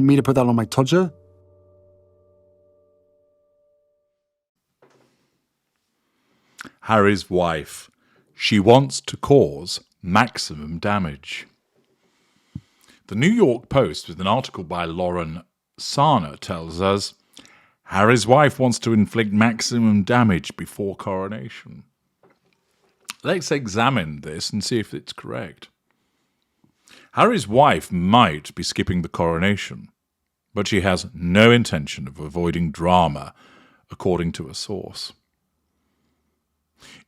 want me to put that on my Tudor? Harry's wife. She wants to cause maximum damage. The New York Post, with an article by Lauren Sarna, tells us Harry's wife wants to inflict maximum damage before coronation. Let's examine this and see if it's correct. Harry's wife might be skipping the coronation, but she has no intention of avoiding drama, according to a source.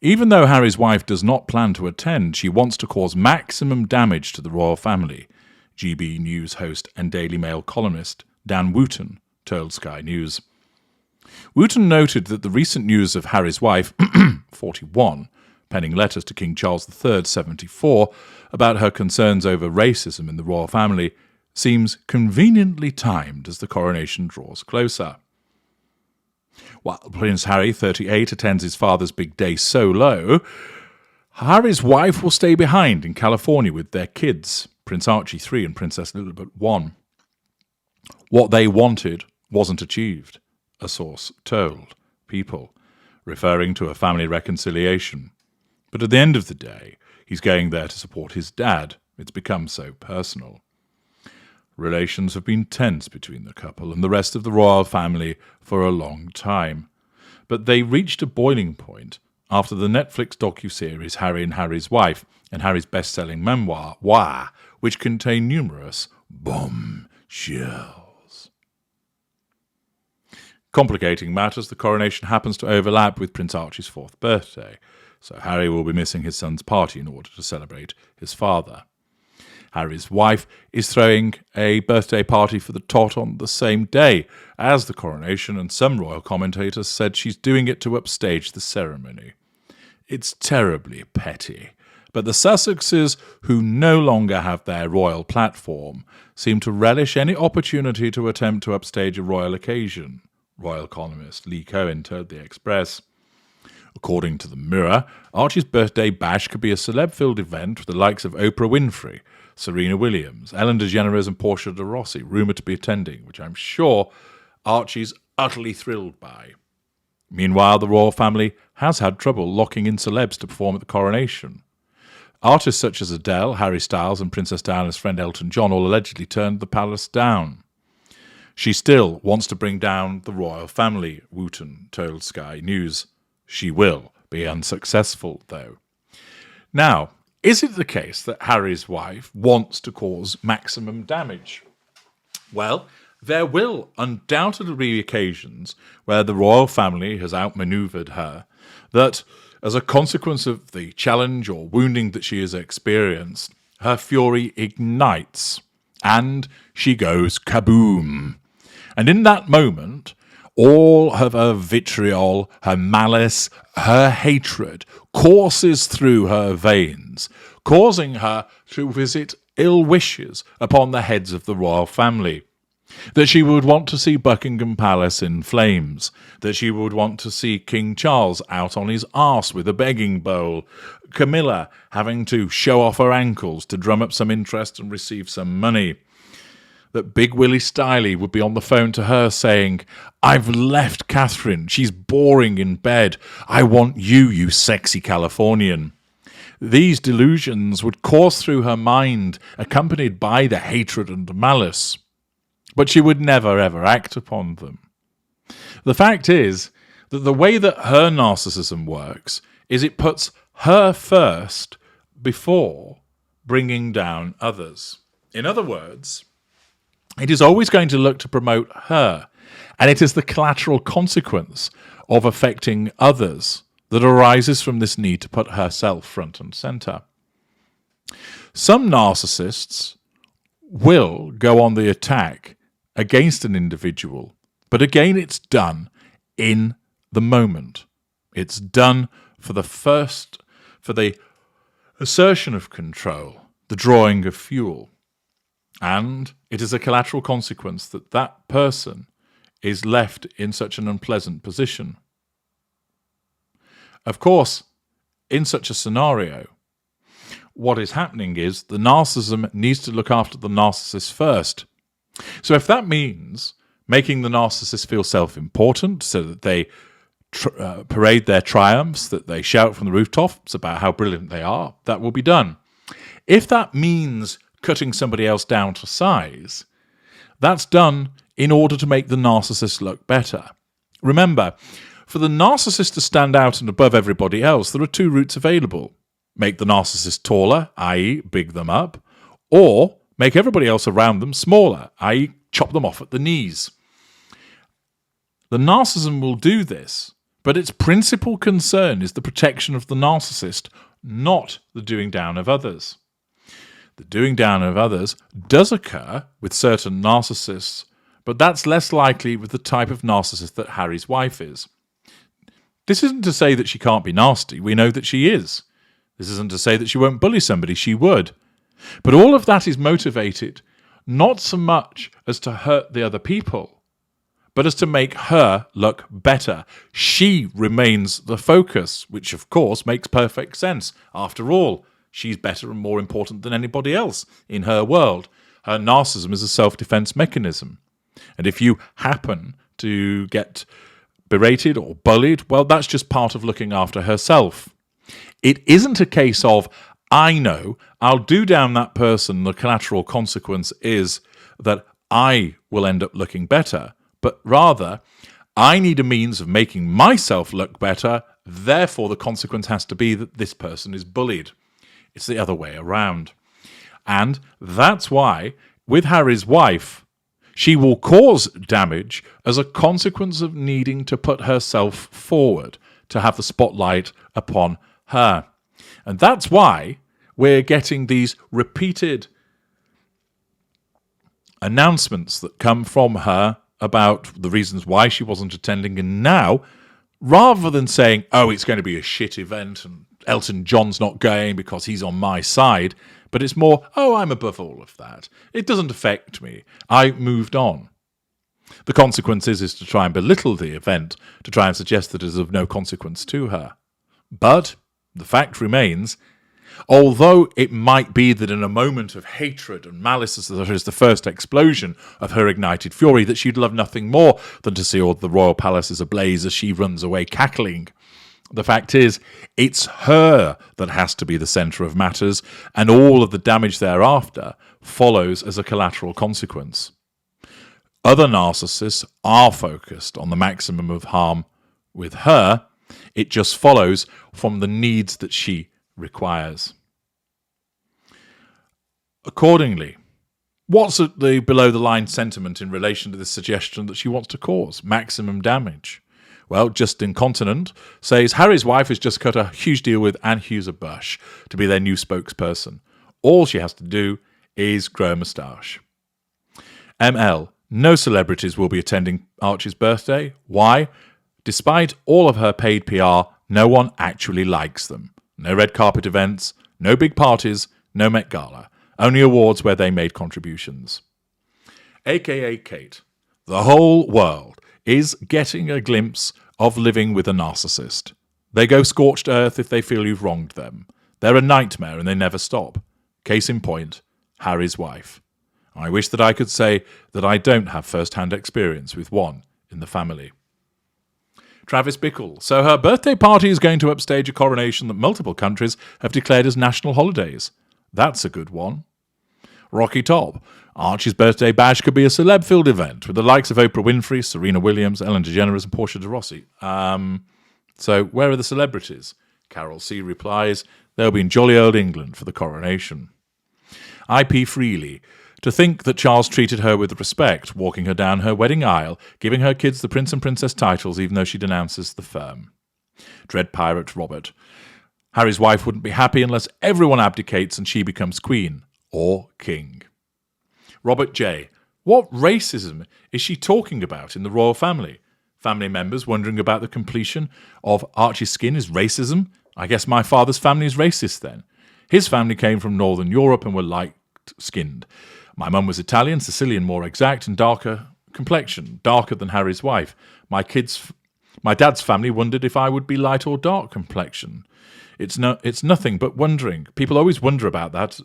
Even though Harry's wife does not plan to attend, she wants to cause maximum damage to the royal family, GB News host and Daily Mail columnist Dan Wooten told Sky News. Wooten noted that the recent news of Harry's wife, 41, penning letters to King Charles III, 74, about her concerns over racism in the royal family seems conveniently timed as the coronation draws closer. While Prince Harry, 38, attends his father's big day solo, Harry's wife will stay behind in California with their kids, Prince Archie, 3, and Princess Elizabeth, 1. What they wanted wasn't achieved, a source told People, referring to a family reconciliation. But at the end of the day, he's going there to support his dad. It's become so personal. Relations have been tense between the couple and the rest of the royal family for a long time. But they reached a boiling point after the Netflix docuseries Harry and Harry's Wife and Harry's best-selling memoir, Wah, which contain numerous bombshells. Complicating matters, the coronation happens to overlap with Prince Archie's 4th birthday, so Harry will be missing his son's party in order to celebrate his father. Harry's wife is throwing a birthday party for the tot on the same day as the coronation, and some royal commentators said she's doing it to upstage the ceremony. It's terribly petty, but the Sussexes, who no longer have their royal platform, seem to relish any opportunity to attempt to upstage a royal occasion, royal columnist Lee Cohen told The Express. According to the Mirror, Archie's birthday bash could be a celeb-filled event with the likes of Oprah Winfrey, Serena Williams, Ellen DeGeneres and Portia de Rossi, rumoured to be attending, which I'm sure Archie's utterly thrilled by. Meanwhile, the royal family has had trouble locking in celebs to perform at the coronation. Artists such as Adele, Harry Styles and Princess Diana's friend Elton John all allegedly turned the palace down. She still wants to bring down the royal family, Wooten told Sky News. She will be unsuccessful, though. Now, is it the case that Harry's wife wants to cause maximum damage? Well, there will undoubtedly be occasions where the royal family has outmaneuvered her, that as a consequence of the challenge or wounding that she has experienced, her fury ignites and she goes kaboom. And in that moment, all of her vitriol, her malice, her hatred courses through her veins, causing her to visit ill wishes upon the heads of the royal family. That she would want to see Buckingham Palace in flames, that she would want to see King Charles out on his arse with a begging bowl, Camilla having to show off her ankles to drum up some interest and receive some money. That Big Willie Stiley would be on the phone to her saying, "I've left Catherine. She's boring in bed. I want you, you sexy Californian." These delusions would course through her mind, accompanied by the hatred and malice. But she would never, ever act upon them. The fact is that the way that her narcissism works is it puts her first before bringing down others. In other words, it is always going to look to promote her, and it is the collateral consequence of affecting others that arises from this need to put herself front and centre. Some narcissists will go on the attack against an individual, but again it's done in the moment. It's done for the assertion of control, the drawing of fuel. And it is a collateral consequence that that person is left in such an unpleasant position. Of course, in such a scenario, what is happening is the narcissism needs to look after the narcissist first. So if that means making the narcissist feel self-important so that they parade their triumphs, that they shout from the rooftops about how brilliant they are, that will be done. If that means cutting somebody else down to size, that's done in order to make the narcissist look better. Remember, for the narcissist to stand out and above everybody else, there are two routes available. Make the narcissist taller, i.e. big them up, or make everybody else around them smaller, i.e. chop them off at the knees. The narcissism will do this, but its principal concern is the protection of the narcissist, not the doing down of others. The doing down of others does occur with certain narcissists, but that's less likely with the type of narcissist that Harry's wife is. This isn't to say that she can't be nasty. We know that she is. This isn't to say that she won't bully somebody. She would. But all of that is motivated not so much as to hurt the other people, but as to make her look better. She remains the focus, which of course makes perfect sense. After all, she's better and more important than anybody else in her world. Her narcissism is a self-defense mechanism. And if you happen to get berated or bullied, well, that's just part of looking after herself. It isn't a case of, I know, I'll do down that person, the collateral consequence is that I will end up looking better. But rather, I need a means of making myself look better, therefore the consequence has to be that this person is bullied. It's the other way around. And that's why, with Harry's wife, she will cause damage as a consequence of needing to put herself forward, to have the spotlight upon her. And that's why we're getting these repeated announcements that come from her about the reasons why she wasn't attending. And now, rather than saying, oh, it's going to be a shit event and Elton John's not going because he's on my side, but it's more, oh, I'm above all of that. It doesn't affect me. I moved on. The consequence is to try and belittle the event, to try and suggest that it is of no consequence to her. But the fact remains, although it might be that in a moment of hatred and malice, as there is the first explosion of her ignited fury, that she'd love nothing more than to see all the royal palaces ablaze as she runs away cackling, the fact is, it's her that has to be the centre of matters, and all of the damage thereafter follows as a collateral consequence. Other narcissists are focused on the maximum of harm. With her, it just follows from the needs that she requires. Accordingly, what's the below-the-line sentiment in relation to this suggestion that she wants to cause maximum damage? Well, Justin Continent says Harry's wife has just cut a huge deal with Anheuser-Busch to be their new spokesperson. All she has to do is grow a moustache. ML, no celebrities will be attending Archie's birthday. Why? Despite all of her paid PR, no one actually likes them. No red carpet events, no big parties, no Met Gala. Only awards where they made contributions. AKA Kate, the whole world is getting a glimpse of living with a narcissist. They go scorched earth if they feel you've wronged them. They're a nightmare and they never stop. Case in point, Harry's wife. I wish that I could say that I don't have first-hand experience with one in the family. Travis Bickle. So her birthday party is going to upstage a coronation that multiple countries have declared as national holidays. That's a good one. Rocky Top. Archie's birthday bash could be a celeb-filled event with the likes of Oprah Winfrey, Serena Williams, Ellen DeGeneres and Portia de Rossi. So where are the celebrities? Carol C. replies, they'll be in jolly old England for the coronation. IP Freely. To think that Charles treated her with respect, walking her down her wedding aisle, giving her kids the prince and princess titles even though she denounces the firm. Dread Pirate Robert. Harry's wife wouldn't be happy unless everyone abdicates and she becomes queen or king. Robert J. What racism is she talking about in the royal family? Family members wondering about the completion of Archie's skin is racism? I guess my father's family is racist then. His family came from Northern Europe and were light-skinned. My mum was Italian, Sicilian more exact, and darker complexion, darker than Harry's wife. My kids My dad's family wondered if I would be light or dark complexion. It's nothing but wondering. People always wonder about that,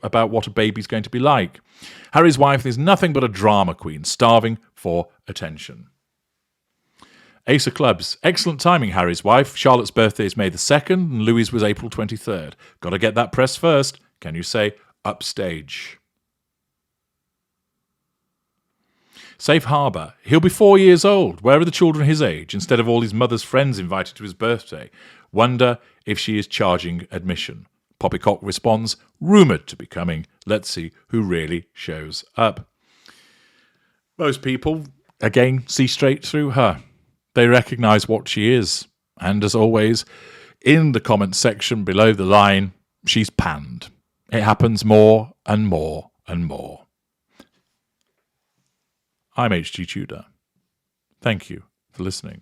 about what a baby's going to be like. Harry's wife is nothing but a drama queen, starving for attention. Ace of Clubs. Excellent timing, Harry's wife. Charlotte's birthday is May the 2nd and Louis' was April 23rd. Got to get that press first. Can you say upstage? Safe Harbour. He'll be 4 years old. Where are the children his age, instead of all his mother's friends invited to his birthday? Wonder if she is charging admission. Poppycock responds, rumoured to be coming. Let's see who really shows up. Most people, again, see straight through her. They recognise what she is. And as always, in the comments section below the line, she's panned. It happens more and more and more. I'm H.G. Tudor. Thank you for listening.